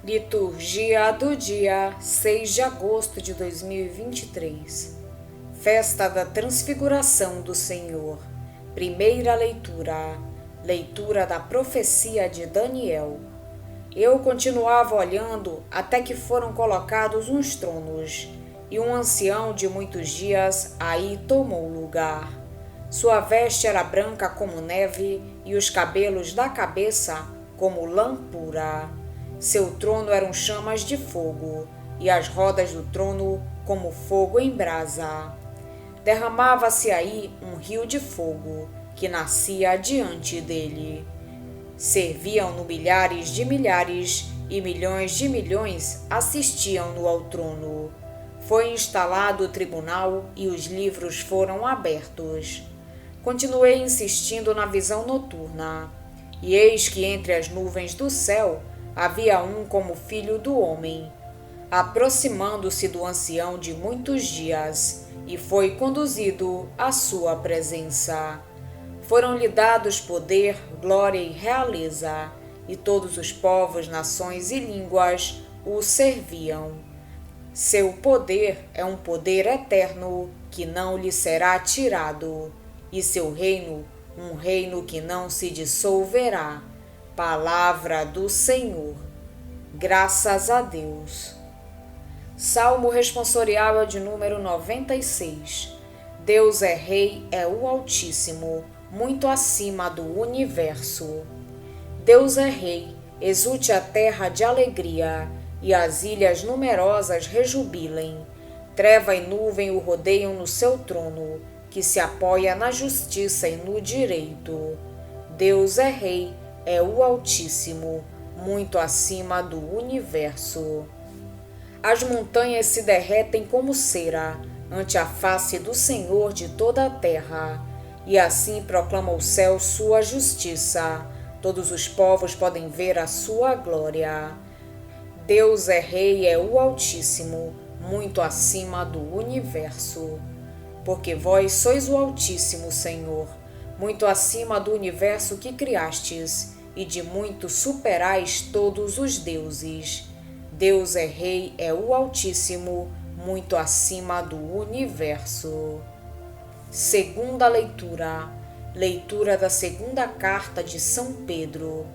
Liturgia do dia 6 de agosto de 2023. Festa da Transfiguração do Senhor. Primeira leitura. Leitura da profecia de Daniel. Eu continuava olhando até que foram colocados uns tronos, e um ancião de muitos dias aí tomou lugar. Sua veste era branca como neve, e os cabelos da cabeça como lã pura. Seu trono eram chamas de fogo, e as rodas do trono como fogo em brasa. Derramava-se aí um rio de fogo, que nascia diante dele. Serviam-no milhares de milhares, e milhões de milhões assistiam-no ao trono. Foi instalado o tribunal, e os livros foram abertos. Continuei insistindo na visão noturna, e eis que entre as nuvens do céu havia um como filho do homem, aproximando-se do ancião de muitos dias, e foi conduzido à sua presença. Foram-lhe dados poder, glória e realeza, e todos os povos, nações e línguas o serviam. Seu poder é um poder eterno, que não lhe será tirado, e seu reino, um reino que não se dissolverá. Palavra do Senhor. Graças a Deus. Salmo responsorial é de número 96. Deus é Rei, é o Altíssimo, muito acima do universo. Deus é Rei, exulte a terra de alegria, e as ilhas numerosas rejubilem. Treva e nuvem o rodeiam no seu trono, que se apoia na justiça e no direito. Deus é Rei, é o Altíssimo, muito acima do universo. As montanhas se derretem como cera ante a face do Senhor de toda a terra, e assim proclama o céu sua justiça. Todos os povos podem ver a sua glória. Deus é Rei, é o Altíssimo, muito acima do universo. Porque vós sois o Altíssimo, Senhor, muito acima do universo que criastes, e de muito superais todos os deuses. Deus é Rei, é o Altíssimo, muito acima do universo. Segunda leitura. Leitura da segunda carta de São Pedro.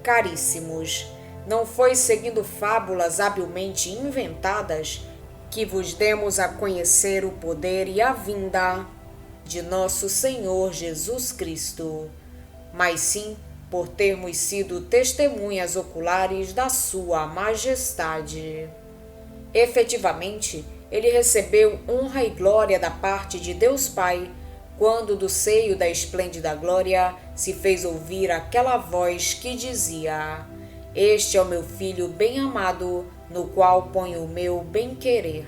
Caríssimos, não foi seguindo fábulas habilmente inventadas que vos demos a conhecer o poder e a vinda de nosso Senhor Jesus Cristo, mas sim por termos sido testemunhas oculares da sua majestade. Efetivamente, ele recebeu honra e glória da parte de Deus Pai, quando do seio da esplêndida glória se fez ouvir aquela voz que dizia: Este é o meu Filho bem-amado, no qual ponho o meu bem-querer.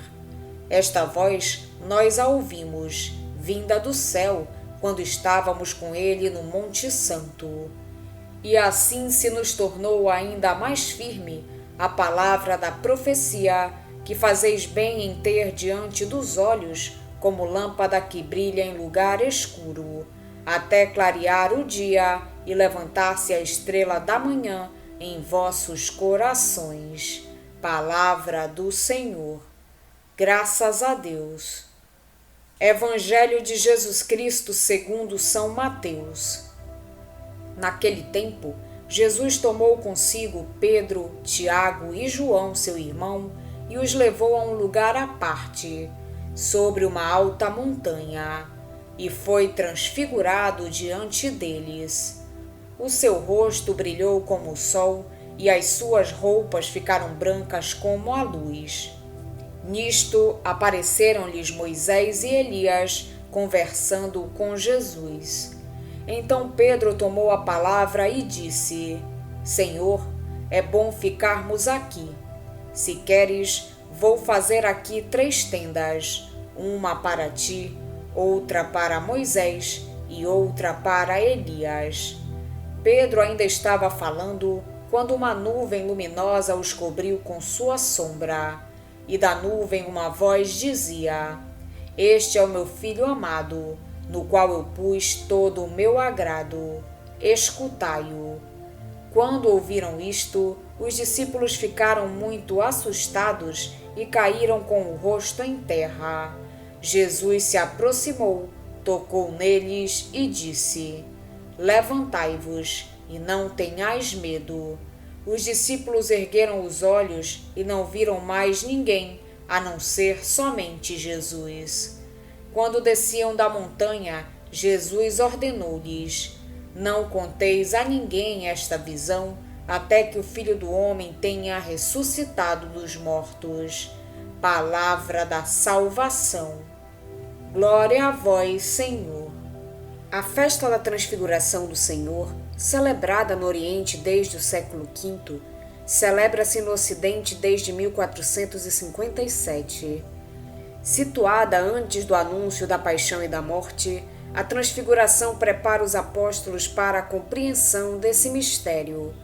Esta voz nós a ouvimos, vinda do céu, quando estávamos com ele no Monte Santo. E assim se nos tornou ainda mais firme a palavra da profecia, que fazeis bem em ter diante dos olhos, como lâmpada que brilha em lugar escuro, até clarear o dia e levantar-se a estrela da manhã em vossos corações. Palavra do Senhor. Graças a Deus. Evangelho de Jesus Cristo segundo São Mateus. Naquele tempo, Jesus tomou consigo Pedro, Tiago e João, seu irmão, e os levou a um lugar à parte, sobre uma alta montanha, e foi transfigurado diante deles. O seu rosto brilhou como o sol, e as suas roupas ficaram brancas como a luz. Nisto apareceram-lhes Moisés e Elias, conversando com Jesus. Então Pedro tomou a palavra e disse: Senhor, é bom ficarmos aqui. Se queres, vou fazer aqui 3 tendas, uma para ti, outra para Moisés e outra para Elias. Pedro ainda estava falando quando uma nuvem luminosa os cobriu com sua sombra, e da nuvem uma voz dizia: Este é o meu Filho amado, no qual eu pus todo o meu agrado. Escutai-o. Quando ouviram isto, os discípulos ficaram muito assustados e caíram com o rosto em terra. Jesus se aproximou, tocou neles e disse: Levantai-vos e não tenhais medo. Os discípulos ergueram os olhos e não viram mais ninguém, a não ser somente Jesus. Quando desciam da montanha, Jesus ordenou-lhes: Não conteis a ninguém esta visão, até que o Filho do Homem tenha ressuscitado dos mortos. Palavra da salvação. Glória a vós, Senhor. A festa da Transfiguração do Senhor, celebrada no Oriente desde o século V, celebra-se no Ocidente desde 1457. Situada antes do anúncio da paixão e da morte, a Transfiguração prepara os apóstolos para a compreensão desse mistério.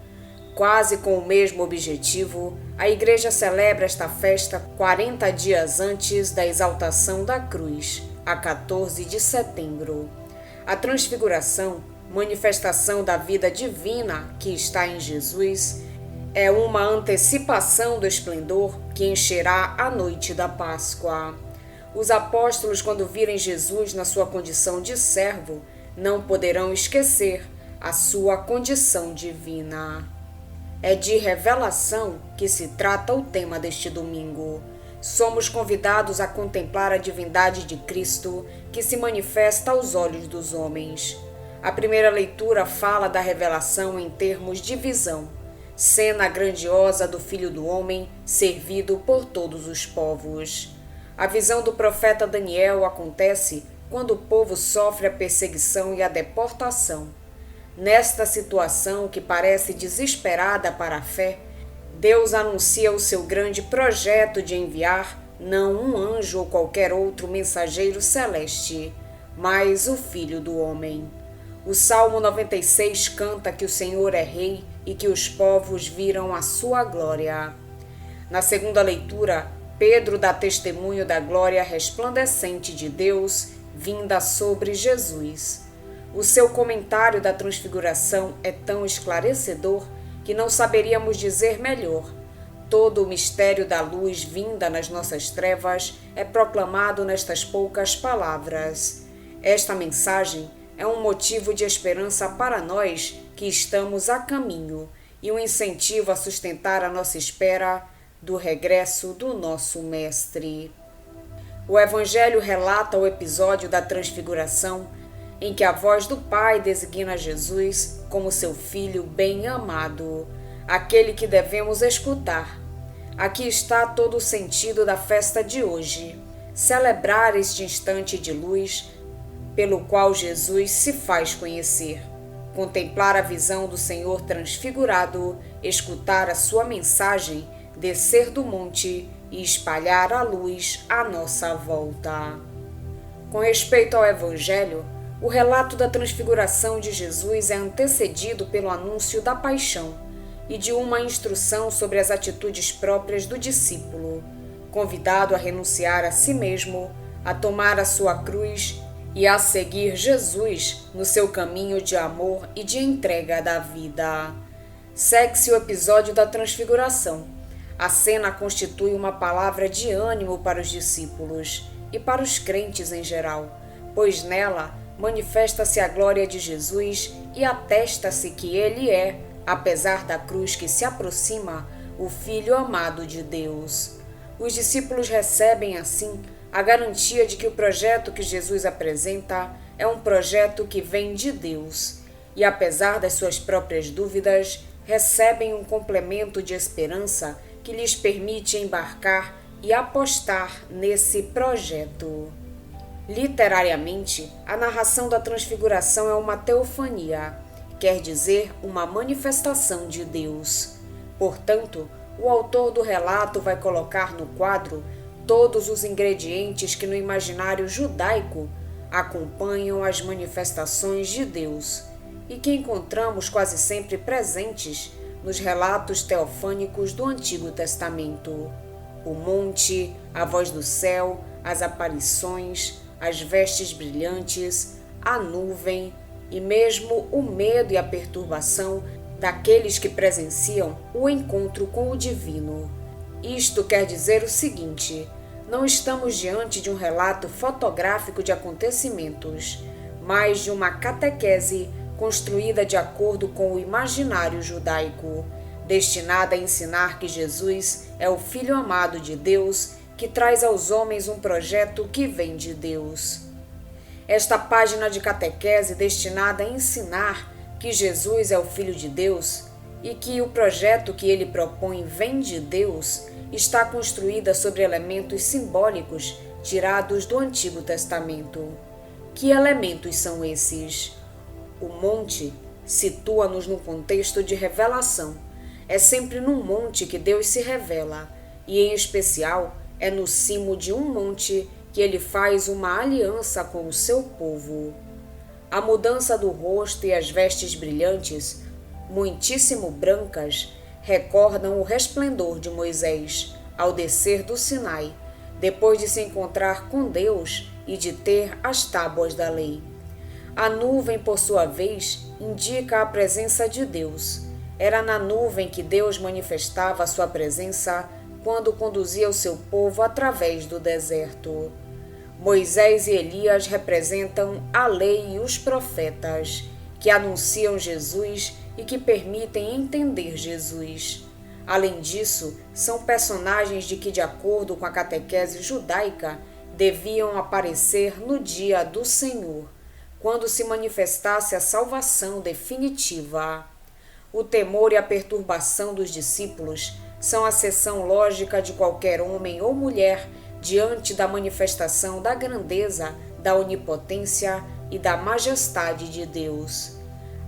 Quase com o mesmo objetivo, a Igreja celebra esta festa 40 dias antes da exaltação da cruz, a 14 de setembro. A Transfiguração, manifestação da vida divina que está em Jesus, é uma antecipação do esplendor que encherá a noite da Páscoa. Os apóstolos, quando virem Jesus na sua condição de servo, não poderão esquecer a sua condição divina. É de revelação que se trata o tema deste domingo. Somos convidados a contemplar a divindade de Cristo que se manifesta aos olhos dos homens. A primeira leitura fala da revelação em termos de visão, cena grandiosa do Filho do Homem servido por todos os povos. A visão do profeta Daniel acontece quando o povo sofre a perseguição e a deportação. Nesta situação que parece desesperada para a fé, Deus anuncia o seu grande projeto de enviar não um anjo ou qualquer outro mensageiro celeste, mas o Filho do Homem. O Salmo 96 canta que o Senhor é Rei e que os povos viram a sua glória. Na segunda leitura, Pedro dá testemunho da glória resplandecente de Deus vinda sobre Jesus. O seu comentário da Transfiguração é tão esclarecedor que não saberíamos dizer melhor. Todo o mistério da luz vinda nas nossas trevas é proclamado nestas poucas palavras. Esta mensagem é um motivo de esperança para nós que estamos a caminho e um incentivo a sustentar a nossa espera do regresso do nosso Mestre. O Evangelho relata o episódio da Transfiguração, em que a voz do Pai designa Jesus como seu Filho bem-amado, aquele que devemos escutar. Aqui está todo o sentido da festa de hoje: celebrar este instante de luz pelo qual Jesus se faz conhecer, contemplar a visão do Senhor transfigurado, escutar a sua mensagem, descer do monte e espalhar a luz à nossa volta. Com respeito ao Evangelho, o relato da transfiguração de Jesus é antecedido pelo anúncio da paixão e de uma instrução sobre as atitudes próprias do discípulo, convidado a renunciar a si mesmo, a tomar a sua cruz e a seguir Jesus no seu caminho de amor e de entrega da vida. Segue-se o episódio da transfiguração. A cena constitui uma palavra de ânimo para os discípulos e para os crentes em geral, pois nela manifesta-se a glória de Jesus e atesta-se que ele é, apesar da cruz que se aproxima, o Filho amado de Deus. Os discípulos recebem, assim, a garantia de que o projeto que Jesus apresenta é um projeto que vem de Deus, e apesar das suas próprias dúvidas, recebem um complemento de esperança que lhes permite embarcar e apostar nesse projeto. Literariamente, a narração da Transfiguração é uma teofania, quer dizer, uma manifestação de Deus. Portanto, o autor do relato vai colocar no quadro todos os ingredientes que no imaginário judaico acompanham as manifestações de Deus e que encontramos quase sempre presentes nos relatos teofânicos do Antigo Testamento. O monte, a voz do céu, as aparições, as vestes brilhantes, a nuvem e mesmo o medo e a perturbação daqueles que presenciam o encontro com o divino. Isto quer dizer o seguinte: não estamos diante de um relato fotográfico de acontecimentos, mas de uma catequese construída de acordo com o imaginário judaico, destinada a ensinar que Jesus é o Filho amado de Deus, que traz aos homens um projeto que vem de Deus. Esta página de catequese destinada a ensinar que Jesus é o Filho de Deus e que o projeto que ele propõe vem de Deus está construída sobre elementos simbólicos tirados do Antigo Testamento. Que elementos são esses? O monte situa-nos num contexto de revelação. É sempre num monte que Deus se revela, e em especial é no cimo de um monte que ele faz uma aliança com o seu povo. A mudança do rosto e as vestes brilhantes, muitíssimo brancas, recordam o resplendor de Moisés ao descer do Sinai, depois de se encontrar com Deus e de ter as tábuas da lei. A nuvem, por sua vez, indica a presença de Deus. Era na nuvem que Deus manifestava a sua presença quando conduzia o seu povo através do deserto. Moisés e Elias representam a lei e os profetas, que anunciam Jesus e que permitem entender Jesus. Além disso, são personagens de que, de acordo com a catequese judaica, deviam aparecer no dia do Senhor, quando se manifestasse a salvação definitiva. O temor e a perturbação dos discípulos são a seção lógica de qualquer homem ou mulher diante da manifestação da grandeza, da onipotência e da majestade de Deus.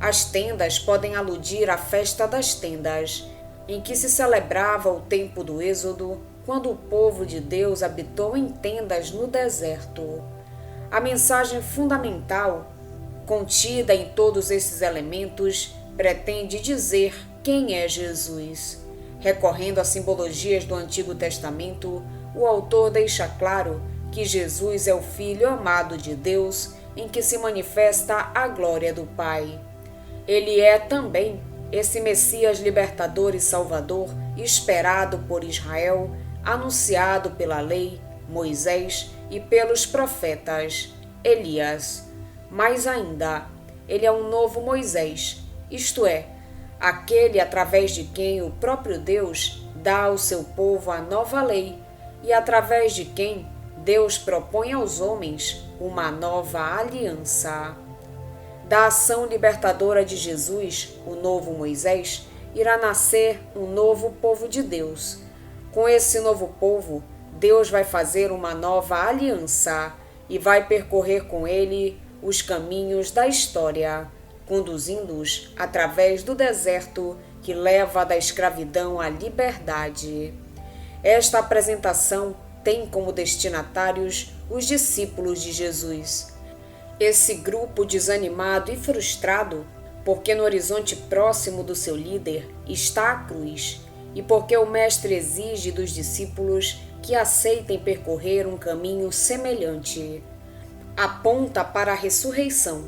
As tendas podem aludir à festa das tendas, em que se celebrava o tempo do Êxodo, quando o povo de Deus habitou em tendas no deserto. A mensagem fundamental, contida em todos esses elementos, pretende dizer quem é Jesus. Recorrendo a simbologias do Antigo Testamento, o autor deixa claro que Jesus é o Filho amado de Deus, em que se manifesta a glória do Pai. Ele é também esse Messias libertador e salvador esperado por Israel, anunciado pela lei, Moisés e pelos profetas, Elias. Mais ainda, ele é um novo Moisés, isto é, aquele através de quem o próprio Deus dá ao seu povo a nova lei e através de quem Deus propõe aos homens uma nova aliança. Da ação libertadora de Jesus, o novo Moisés, irá nascer um novo povo de Deus. Com esse novo povo, Deus vai fazer uma nova aliança e vai percorrer com ele os caminhos da história, conduzindo-os através do deserto que leva da escravidão à liberdade. Esta apresentação tem como destinatários os discípulos de Jesus. Esse grupo desanimado e frustrado, porque no horizonte próximo do seu líder está a cruz, e porque o Mestre exige dos discípulos que aceitem percorrer um caminho semelhante. Aponta para a ressurreição,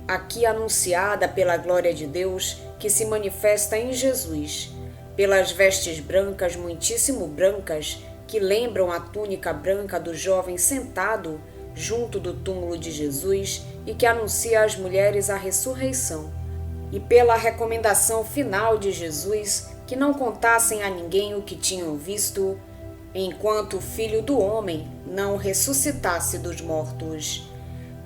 aqui anunciada pela glória de Deus que se manifesta em Jesus, pelas vestes brancas, muitíssimo brancas, que lembram a túnica branca do jovem sentado junto do túmulo de Jesus e que anuncia às mulheres a ressurreição, e pela recomendação final de Jesus que não contassem a ninguém o que tinham visto, enquanto o Filho do Homem não ressuscitasse dos mortos.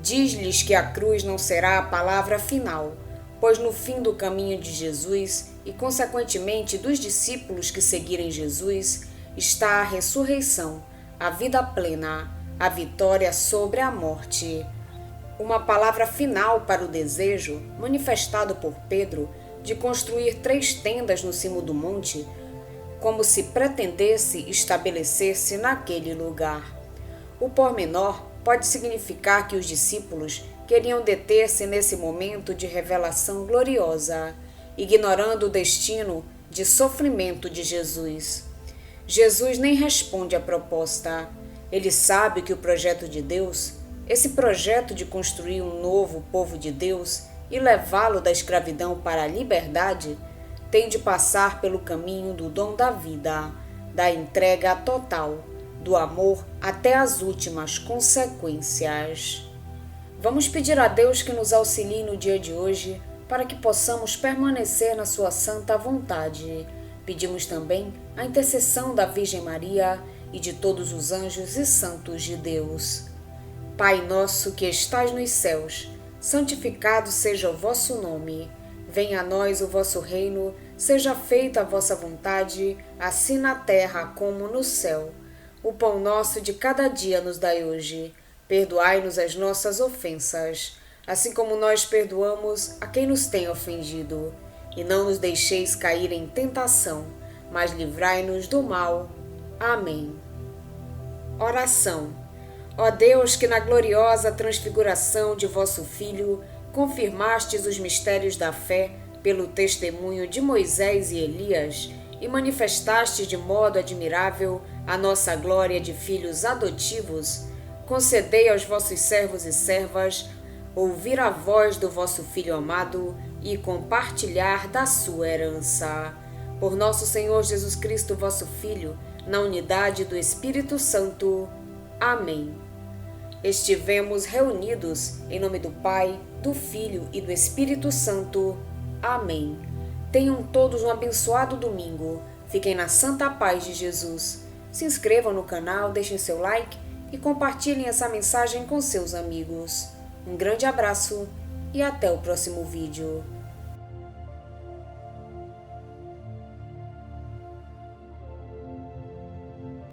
Diz-lhes que a cruz não será a palavra final, pois no fim do caminho de Jesus e, consequentemente, dos discípulos que seguirem Jesus, está a ressurreição, a vida plena, a vitória sobre a morte. Uma palavra final para o desejo, manifestado por Pedro, de construir 3 tendas no cimo do monte, como se pretendesse estabelecer-se naquele lugar. O pormenor pode significar que os discípulos queriam deter-se nesse momento de revelação gloriosa, ignorando o destino de sofrimento de Jesus. Jesus nem responde à proposta. Ele sabe que o projeto de Deus, esse projeto de construir um novo povo de Deus e levá-lo da escravidão para a liberdade, tem de passar pelo caminho do dom da vida, da entrega total, do amor até as últimas consequências. Vamos pedir a Deus que nos auxilie no dia de hoje para que possamos permanecer na sua santa vontade. Pedimos também a intercessão da Virgem Maria e de todos os anjos e santos de Deus. Pai nosso que estais nos céus, santificado seja o vosso nome. Venha a nós o vosso reino, seja feita a vossa vontade, assim na terra como no céu. O pão nosso de cada dia nos dai hoje. Perdoai-nos as nossas ofensas, assim como nós perdoamos a quem nos tem ofendido. E não nos deixeis cair em tentação, mas livrai-nos do mal. Amém. Oração. Ó Deus, que na gloriosa transfiguração de vosso Filho confirmastes os mistérios da fé pelo testemunho de Moisés e Elias e manifestastes de modo admirável a nossa glória de filhos adotivos, concedei aos vossos servos e servas ouvir a voz do vosso Filho amado e compartilhar da sua herança. Por nosso Senhor Jesus Cristo, vosso Filho, na unidade do Espírito Santo. Amém. Estivemos reunidos em nome do Pai, do Filho e do Espírito Santo. Amém. Tenham todos um abençoado domingo. Fiquem na santa paz de Jesus. Se inscrevam no canal, deixem seu like e compartilhem essa mensagem com seus amigos. Um grande abraço e até o próximo vídeo.